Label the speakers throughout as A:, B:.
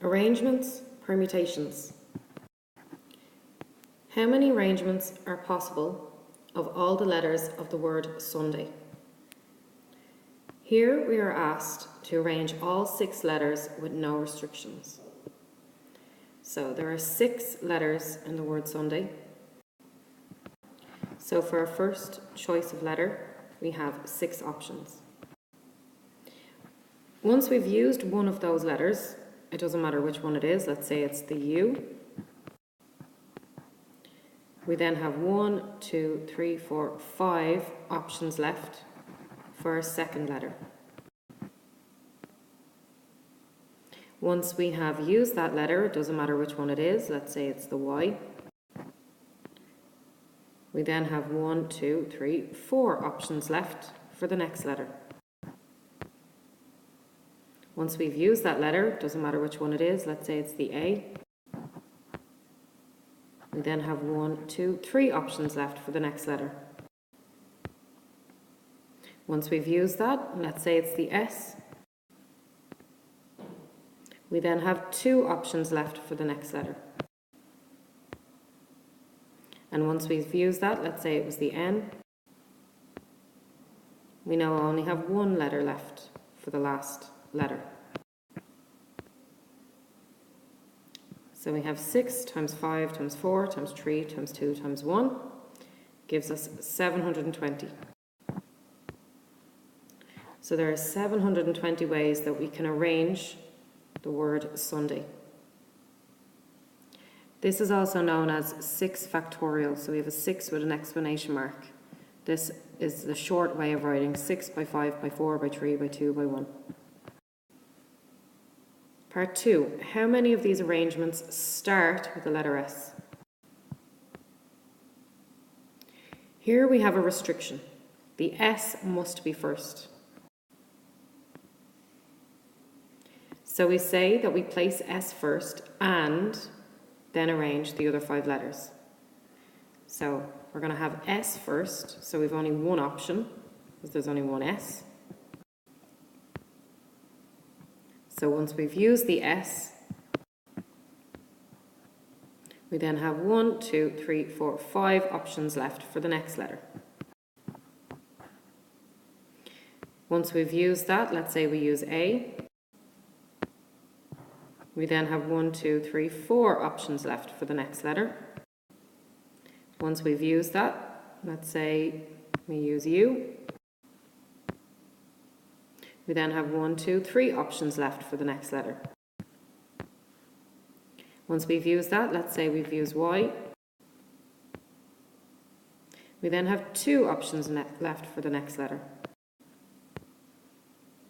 A: Arrangements, permutations. How many arrangements are possible of all the letters of the word Sunday? Here we are asked to arrange all 6 letters with no restrictions. So there are 6 letters in the word Sunday. So for our first choice of letter, we have 6 options. Once we've used one of those letters, it doesn't matter which one it is, let's say it's the U. We then have 1, 2, 3, 4, 5 options left for our second letter. Once we have used that letter, it doesn't matter which one it is, let's say it's the Y. We then have 1, 2, 3, 4 options left for the next letter. Once we've used that letter, it doesn't matter which one it is, let's say it's the A. We then have 1, 2, 3 options left for the next letter. Once we've used that, let's say it's the S. We then have 2 options left for the next letter. And once we've used that, let's say it was the N. We now only have 1 letter left for the last letter. So we have 6 times 5 times 4 times 3 times 2 times 1 gives us 720. So there are 720 ways that we can arrange the word Sunday. This is also known as 6 factorial, so we have a 6 with an exclamation mark. This is the short way of writing 6 by 5 by 4 by 3 by 2 by 1. Part 2. How many of these arrangements start with the letter S? Here we have a restriction. The S must be first. So we say that we place S first and then arrange the other 5 letters. So we're going to have S first, so we've only one option, because there's only one S. So once we've used the S, we then have 1, 2, 3, 4, 5 options left for the next letter. Once we've used that, let's say we use A. We then have 1, 2, 3, 4 options left for the next letter. Once we've used that, let's say we use U. We then have 1, 2, 3 options left for the next letter. Once we've used that, let's say we've used Y. We then have 2 options left for the next letter.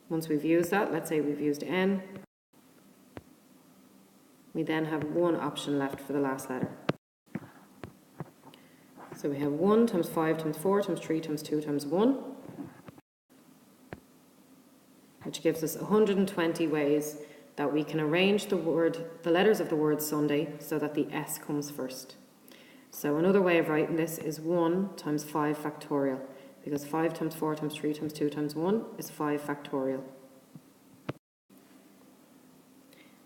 A: Once we've used that, let's say we've used N. We then have 1 option left for the last letter. So we have 1 times 5 times 4 times 3 times 2 times 1, which gives us 120 ways that we can arrange the letters of the word Sunday so that the S comes first. So another way of writing this is 1 times 5 factorial, because 5 times 4 times 3 times 2 times 1 is 5 factorial.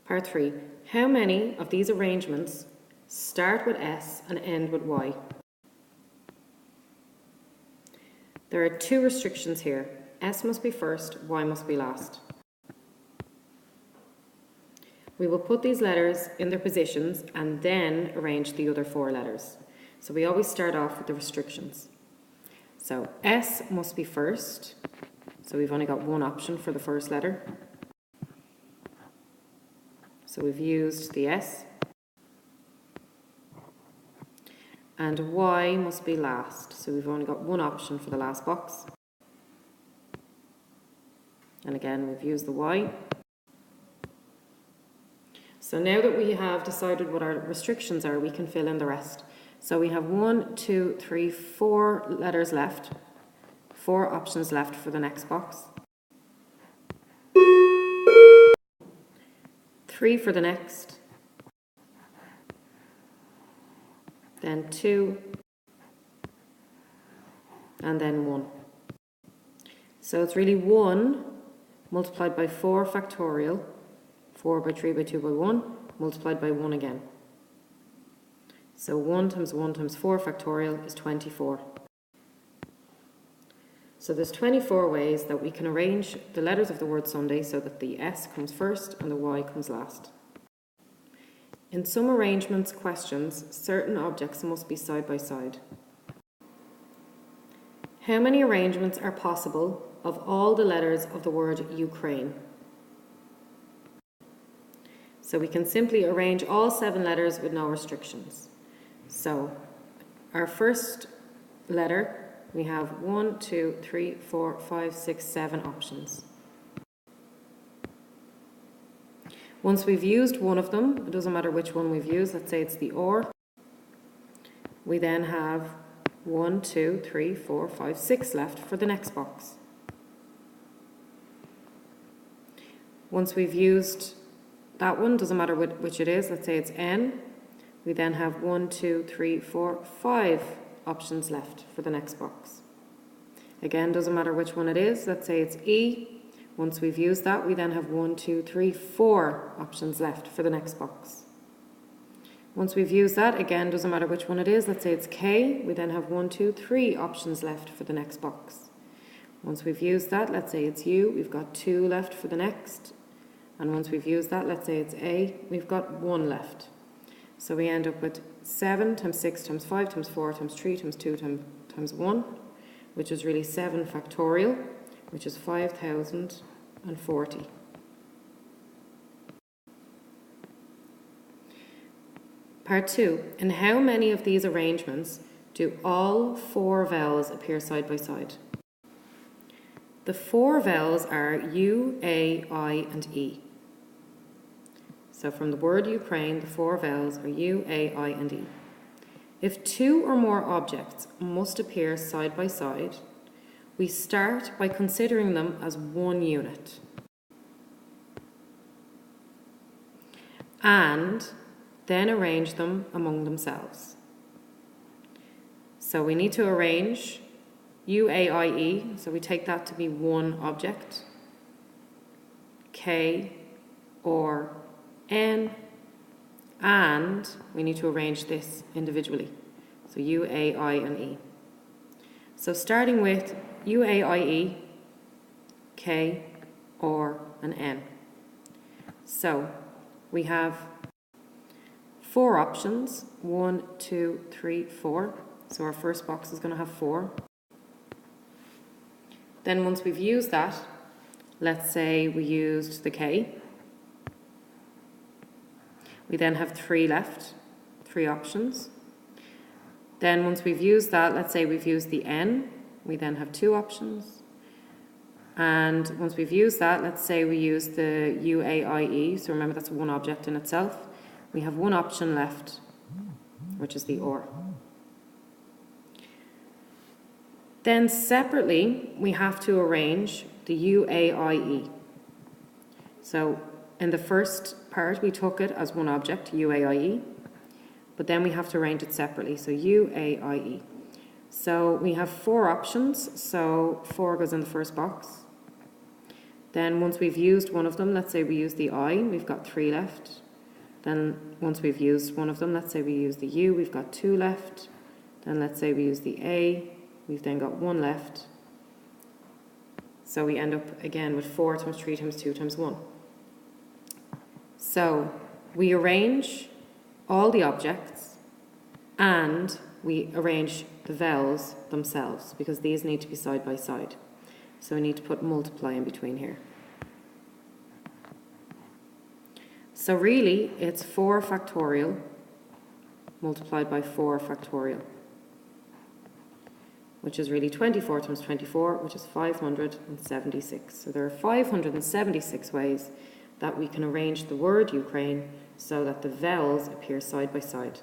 A: Part 3. How many of these arrangements start with S and end with Y? There are 2 restrictions here. S must be first, Y must be last. We will put these letters in their positions and then arrange the other 4 letters. So we always start off with the restrictions. So S must be first. So we've only got 1 option for the first letter. So we've used the S. And Y must be last. So we've only got 1 option for the last box. And again, we've used the Y. So now that we have decided what our restrictions are, we can fill in the rest. So we have 1, 2, 3, 4 letters left. 4 options left for the next box. 3 for the next. Then 2. And then 1. So it's really 1 multiplied by 4 factorial 4 by 3 by 2 by 1, multiplied by 1 again. So 1 times 1 times 4 factorial is 24. So there's 24 ways that we can arrange the letters of the word Sunday so that the S comes first and the Y comes last. In some arrangements questions, certain objects must be side by side. How many arrangements are possible of all the letters of the word Ukraine? So we can simply arrange all 7 letters with no restrictions. So our first letter, we have 1, 2, 3, 4, 5, 6, 7 options. Once we've used one of them, it doesn't matter which one we've used, let's say it's the or, we then have 1, 2, 3, 4, 5, 6 left for the next box. Once we've used that one, doesn't matter which it is, let's say it's N, we then have 1, 2, 3, 4, 5 options left for the next box. Again, doesn't matter which one it is, let's say it's E. Once we've used that, we then have 1, 2, 3, 4 options left for the next box. Once we've used that, again, doesn't matter which one it is, let's say it's K, we then have 1, 2, 3 options left for the next box. Once we've used that, let's say it's U, we've got 2 left for the next. And once we've used that, let's say it's A, we've got 1 left. So we end up with 7 times 6 times 5 times 4 times 3 times 2 times 1, which is really 7 factorial, which is 5,040. Part 2. In how many of these arrangements do all 4 vowels appear side by side? The 4 vowels are U, A, I, and E. So from the word Ukraine, the 4 vowels are U, A, I, and E. If 2 or more objects must appear side by side, we start by considering them as one unit. And then arrange them among themselves. So we need to arrange U, A, I, E, so we take that to be one object, K, or N, and we need to arrange this individually. So U, A, I, and E. So starting with U, A, I, E, K, or, and N. So we have 4 options, 1, 2, 3, 4. So our first box is going to have 4. Then once we've used that, let's say we used the K. We then have 3 left, 3 options. Then once we've used that, let's say we've used the N, we then have 2 options. And once we've used that, let's say we use the UAIE, so remember that's one object in itself. We have 1 option left, which is the OR. Then separately, we have to arrange the UAIE. So in the first part, we took it as one object, UAIE, but then we have to arrange it separately, so UAIE. So we have 4 options, so 4 goes in the first box. Then once we've used one of them, let's say we use the I, we've got 3 left. Then once we've used one of them, let's say we use the U, we've got 2 left. Then let's say we use the A, we've then got 1 left. So we end up again with 4 times 3 times 2 times 1. So we arrange all the objects and we arrange the vowels themselves because these need to be side by side. So we need to put multiply in between here. So really it's 4 factorial multiplied by 4 factorial, which is really 24 times 24, which is 576. So there are 576 ways that we can arrange the word Ukraine so that the vowels appear side by side.